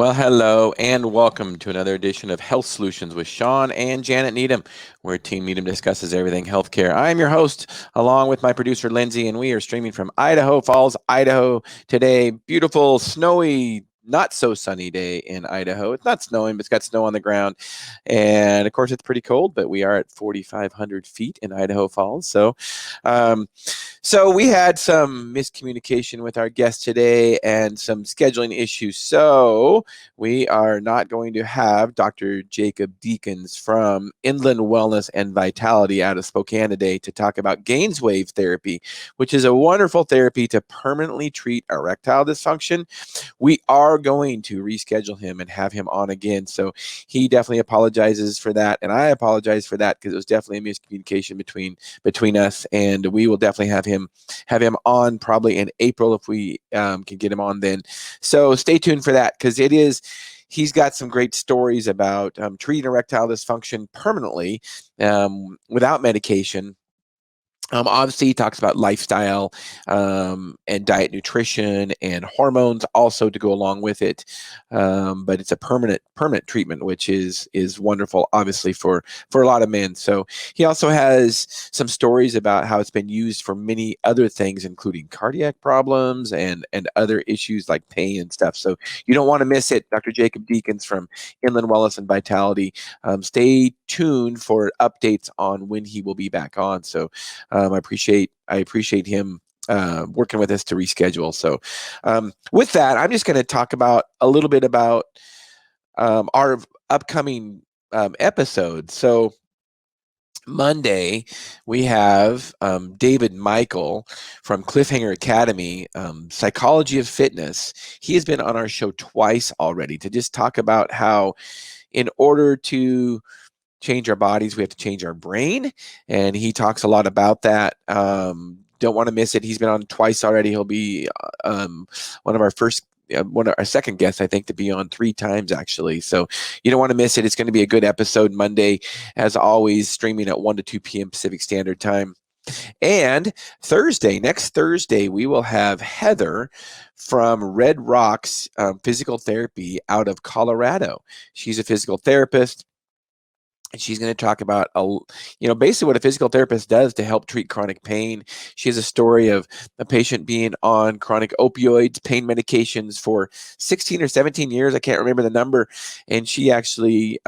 Well, hello and welcome to another edition of Health Solutions with Shawn and Janet Needham, where Team Needham discusses everything healthcare. I'm your host, along with my producer, Lindsay, and we are streaming from Idaho Falls, Idaho today. Beautiful, snowy, not so sunny day in Idaho. It's not snowing, but it's got snow on the ground. And of course, it's pretty cold, but we are at 4,500 feet in Idaho Falls. Um, so we had some miscommunication with our guest today and some scheduling issues. So we are not going to have Dr. Jacob Deakins from Inland Wellness and Vitality out of Spokane today to talk about GainsWave therapy, which is a wonderful therapy to permanently treat erectile dysfunction. We are going to reschedule him and have him on again. So he definitely apologizes for that, and I apologize for that because it was definitely a miscommunication between us, and we will definitely have him on probably in April if we can get him on then. So stay tuned for that because he's got some great stories about treating erectile dysfunction permanently without medication. Obviously, he talks about lifestyle and diet, nutrition, and hormones also to go along with it. But it's a permanent treatment, which is wonderful, obviously for a lot of men. So he also has some stories about how it's been used for many other things, including cardiac problems and other issues like pain and stuff. So you don't want to miss it. Dr. Jacob Deakins from Inland Wellness and Vitality. Stay tuned for updates on when he will be back on. So. I appreciate him working with us to reschedule. So with that, I'm just going to talk about a little bit about our upcoming episode. So Monday, we have David Michael from Cliffhanger Academy, Psychology of Fitness. He has been on our show twice already to just talk about how in order to change our bodies, we have to change our brain. And he talks a lot about that. Don't want to miss it. He's been on twice already. He'll be one of our second guests, I think, to be on 3 times actually. So you don't want to miss it. It's going to be a good episode Monday, as always, streaming at 1 to 2 p.m. Pacific Standard Time. And next Thursday, we will have Heather from Red Rocks Physical Therapy out of Colorado. She's a physical therapist. And she's going to talk about, basically what a physical therapist does to help treat chronic pain. She has a story of a patient being on chronic opioids, pain medications for 16 or 17 years. I can't remember the number. And she actually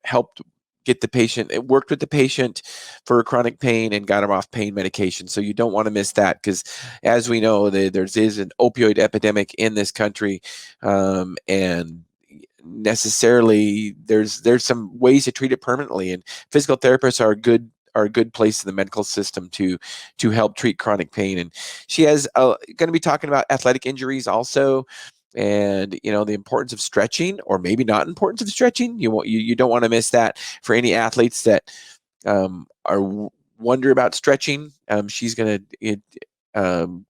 helped get the patient, it worked with the patient for chronic pain and got him off pain medication. So you don't want to miss that because, as we know, there is an opioid epidemic in this country, and necessarily there's some ways to treat it permanently, and physical therapists are a good place in the medical system to help treat chronic pain. And she has going to be talking about athletic injuries also, and the importance of stretching, or maybe not importance of stretching. You don't want to miss that for any athletes that are wonder about stretching. She's going to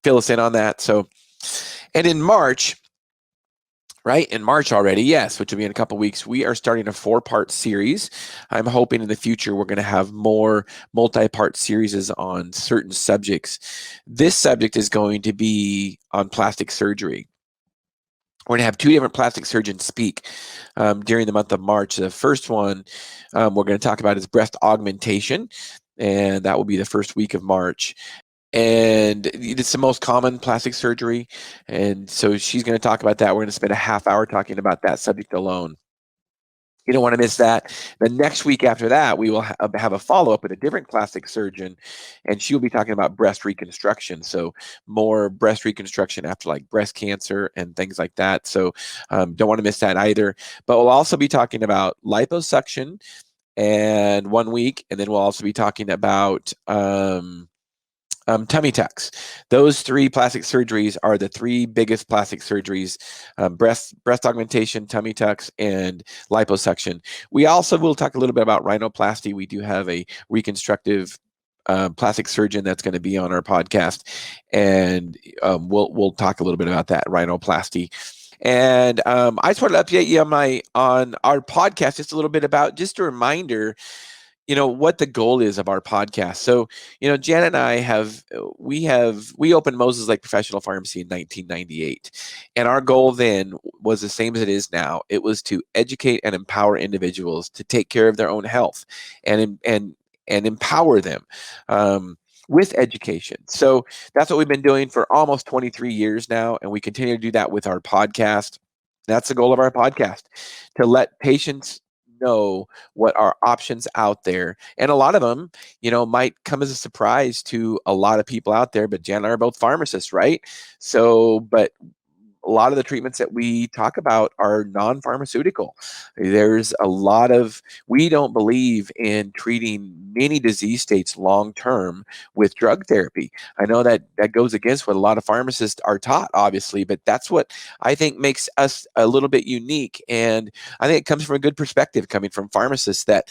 fill us in on that. So, and in March, right? In March already, yes, which will be in a couple weeks, we are starting a 4-part series. I'm hoping in the future we're going to have more multi-part series on certain subjects. This subject is going to be on plastic surgery. We're going to have 2 different plastic surgeons speak during the month of March. The first one we're going to talk about is breast augmentation, and that will be the first week of March. And it's the most common plastic surgery. And so she's going to talk about that. We're going to spend a half hour talking about that subject alone. You don't want to miss that. The next week after that, we will have a follow-up with a different plastic surgeon, and she'll be talking about breast reconstruction. So more breast reconstruction after like breast cancer and things like that. So don't want to miss that either. But we'll also be talking about liposuction and 1 week, and then we'll also be talking about tummy tucks. Those 3 plastic surgeries are the 3 biggest plastic surgeries: breast augmentation, tummy tucks, and liposuction. We also will talk a little bit about rhinoplasty. We do have a reconstructive plastic surgeon that's going to be on our podcast, and we'll talk a little bit about that rhinoplasty. And I just wanted to update you on our podcast just a little bit about, just a reminder. what the goal is of our podcast. So, Janet and I we opened Moses Lake Professional Pharmacy in 1998. And our goal then was the same as it is now. It was to educate and empower individuals to take care of their own health and empower them. With education. So that's what we've been doing for almost 23 years now. And we continue to do that with our podcast. That's the goal of our podcast, to let patients know what are options out there. And a lot of them, might come as a surprise to a lot of people out there, but Jan and I are both pharmacists, right? So, but a lot of the treatments that we talk about are non-pharmaceutical. We don't believe in treating many disease states long-term with drug therapy. I know that goes against what a lot of pharmacists are taught, obviously, but that's what I think makes us a little bit unique. And I think it comes from a good perspective coming from pharmacists, that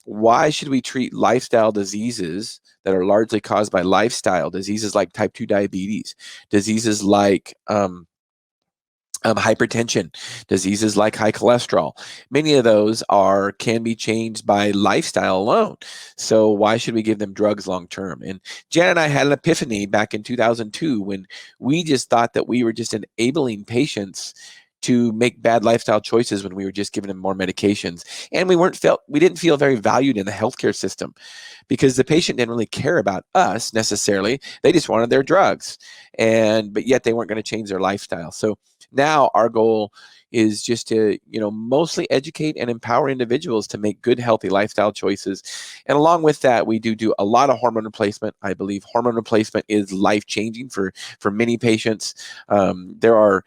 why should we treat lifestyle diseases that are largely caused by lifestyle diseases like type 2 diabetes, diseases like hypertension, diseases like high cholesterol. Many of those can be changed by lifestyle alone. So why should we give them drugs long term? And Jan and I had an epiphany back in 2002 when we just thought that we were just enabling patients to make bad lifestyle choices when we were just giving them more medications. And we didn't feel very valued in the healthcare system, because the patient didn't really care about us necessarily. They just wanted their drugs. But yet they weren't going to change their lifestyle. So now our goal is just to, mostly educate and empower individuals to make good, healthy lifestyle choices. And along with that, we do a lot of hormone replacement. I believe hormone replacement is life-changing for many patients. There are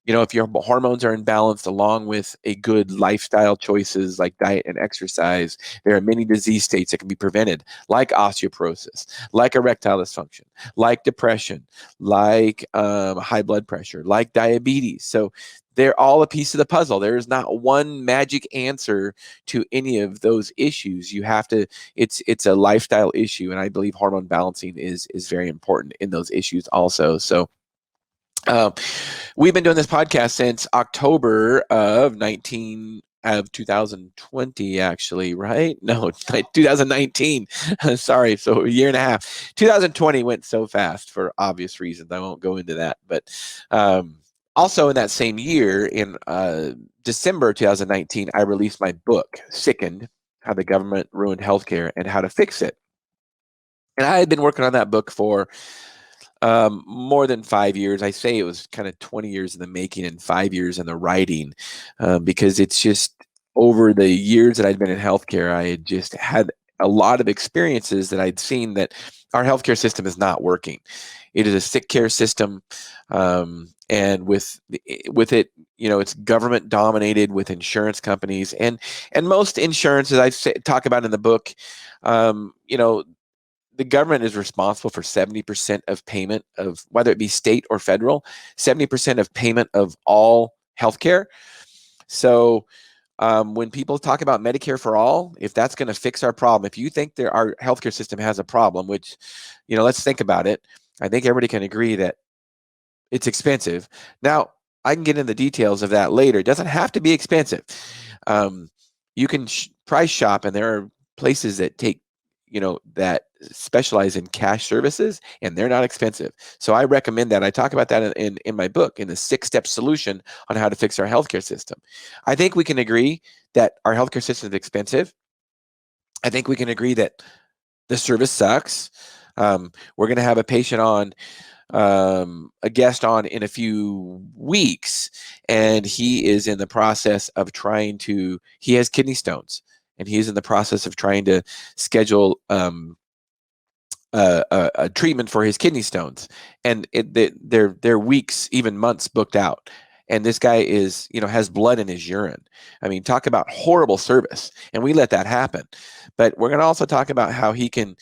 if your hormones are imbalanced along with a good lifestyle choices like diet and exercise, there are many disease states that can be prevented, like osteoporosis, like erectile dysfunction, like depression, like high blood pressure, like diabetes. So they're all a piece of the puzzle. There is not one magic answer to any of those issues. It's a lifestyle issue, and I believe hormone balancing is very important in those issues also. So we've been doing this podcast since October of 2020, actually, right? No, 2019. Sorry, so a year and a half. 2020 went so fast for obvious reasons. I won't go into that. But also in that same year, in December 2019, I released my book, Sickened: How the Government Ruined Healthcare and How to Fix It. And I had been working on that book for more than 5 years. I say it was kind of 20 years in the making and 5 years in the writing, because it's just over the years that I'd been in healthcare, I had just had a lot of experiences that I'd seen that our healthcare system is not working. It is a sick care system, and with it, it's government dominated with insurance companies, and most insurance, as talk about in the book, the government is responsible for 70% of payment of, whether it be state or federal, 70% of payment of all healthcare. So when people talk about Medicare for all, if that's going to fix our problem, if you think our healthcare system has a problem, which, let's think about it. I think everybody can agree that it's expensive. Now, I can get into the details of that later. It doesn't have to be expensive. You can price shop, and there are places that take that specialize in cash services, and they're not expensive. So I recommend that. I talk about that in my book, in the 6-step solution on how to fix our healthcare system. I think we can agree that our healthcare system is expensive. I think we can agree that the service sucks. We're going to have a guest on in a few weeks, and he is in the process of he has kidney stones, and he's in the process of trying to schedule a treatment for his kidney stones, and they're weeks, even months booked out. And this guy has blood in his urine. I mean, talk about horrible service. And we let that happen. But we're going to also talk about how he can,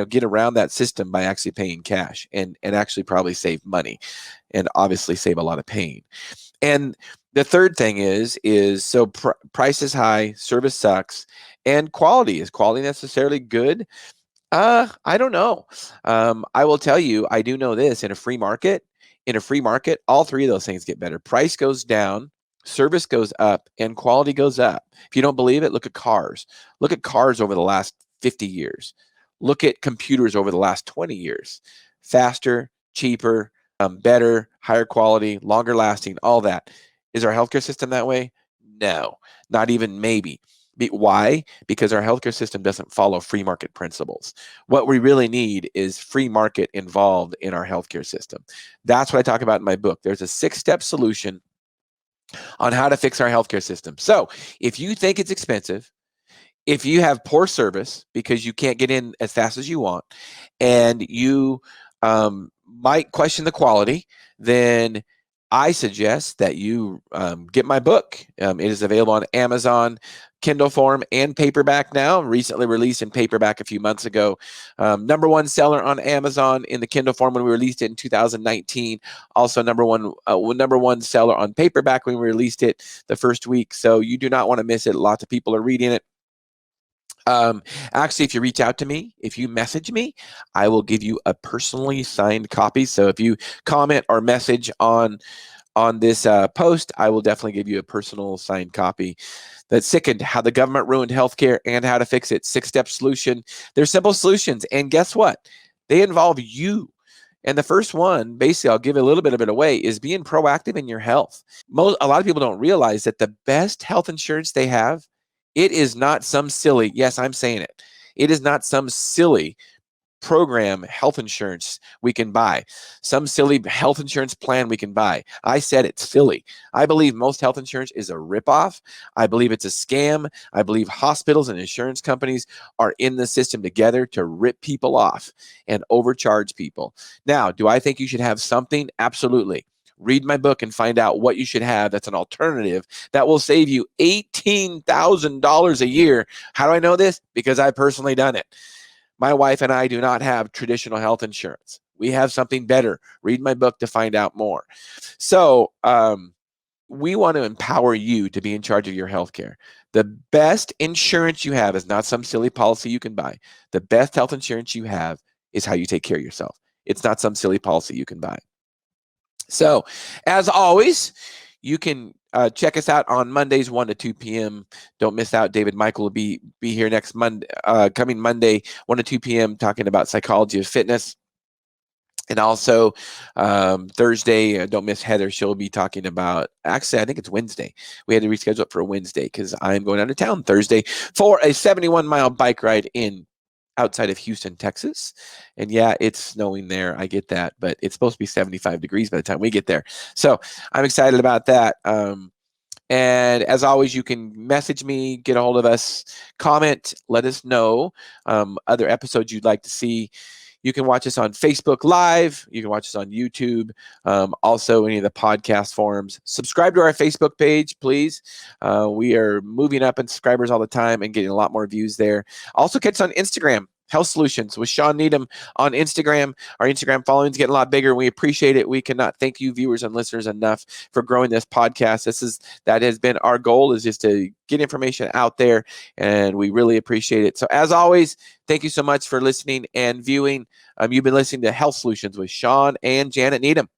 get around that system by actually paying cash and actually probably save money, and obviously save a lot of pain. And the third thing is so price is high, service sucks, and quality. Is quality necessarily good? I don't know. I will tell you, I do know this: in a free market, all three of those things get better. Price goes down, service goes up, and quality goes up. If you don't believe it, look at cars. Look at cars over the last 50 years. Look at computers over the last 20 years. Faster, cheaper, better, higher quality, longer lasting, all that. Is our healthcare system that way? No, not even maybe. Why? Because our healthcare system doesn't follow free market principles. What we really need is free market involved in our healthcare system. That's what I talk about in my book. There's a 6-step solution on how to fix our healthcare system. So if you think it's expensive, if you have poor service because you can't get in as fast as you want, and you might question the quality, then I suggest that you get my book. It is available on Amazon, Kindle form, and paperback now. Recently released in paperback a few months ago. #1 seller on Amazon in the Kindle form when we released it in 2019. Also #1 seller on paperback when we released it the first week. So you do not want to miss it. Lots of people are reading it. Actually, if you reach out to me, if you message me, I will give you a personally signed copy. So if you comment or message on this post, I will definitely give you a personal signed copy. That's Sickened, How the Government Ruined Healthcare and How to Fix It. 6-step solution. They're simple solutions. And guess what? They involve you. And the first one, basically, I'll give a little bit of it away, is being proactive in your health. A lot of people don't realize that the best health insurance they have, it is not some silly, yes, I'm saying it. It is not some silly program health insurance we can buy, some silly health insurance plan we can buy. I said it's silly. I believe most health insurance is a ripoff. I believe it's a scam. I believe hospitals and insurance companies are in the system together to rip people off and overcharge people. Now, do I think you should have something? Absolutely. Read my book and find out what you should have that's an alternative that will save you $18,000 a year. How do I know this? Because I've personally done it. My wife and I do not have traditional health insurance. We have something better. Read my book to find out more. So we want to empower you to be in charge of your health care. The best insurance you have is not some silly policy you can buy. The best health insurance you have is how you take care of yourself. It's not some silly policy you can buy. So, as always, you can check us out on Mondays, 1 to 2 p.m. Don't miss out. David Michael will be here next Monday, coming Monday, 1 to 2 p.m., talking about psychology of fitness. And also Thursday, don't miss Heather. She'll be talking about, actually, I think it's Wednesday. We had to reschedule it for a Wednesday because I'm going out of town Thursday for a 71-mile bike ride outside of Houston, Texas. And yeah, it's snowing there. I get that, but it's supposed to be 75 degrees by the time we get there. So I'm excited about that. And as always, you can message me, get a hold of us, comment, let us know other episodes you'd like to see. You can watch us on Facebook Live. You can watch us on YouTube. Also, any of the podcast forums. Subscribe to our Facebook page, please. We are moving up in subscribers all the time and getting a lot more views there. Also, catch us on Instagram. Health Solutions with Shawn Needham on Instagram. Our Instagram following is getting a lot bigger. We appreciate it. We cannot thank you, viewers and listeners, enough for growing this podcast. That has been our goal, is just to get information out there, and we really appreciate it. So as always, thank you so much for listening and viewing. You've been listening to Health Solutions with Shawn and Janet Needham.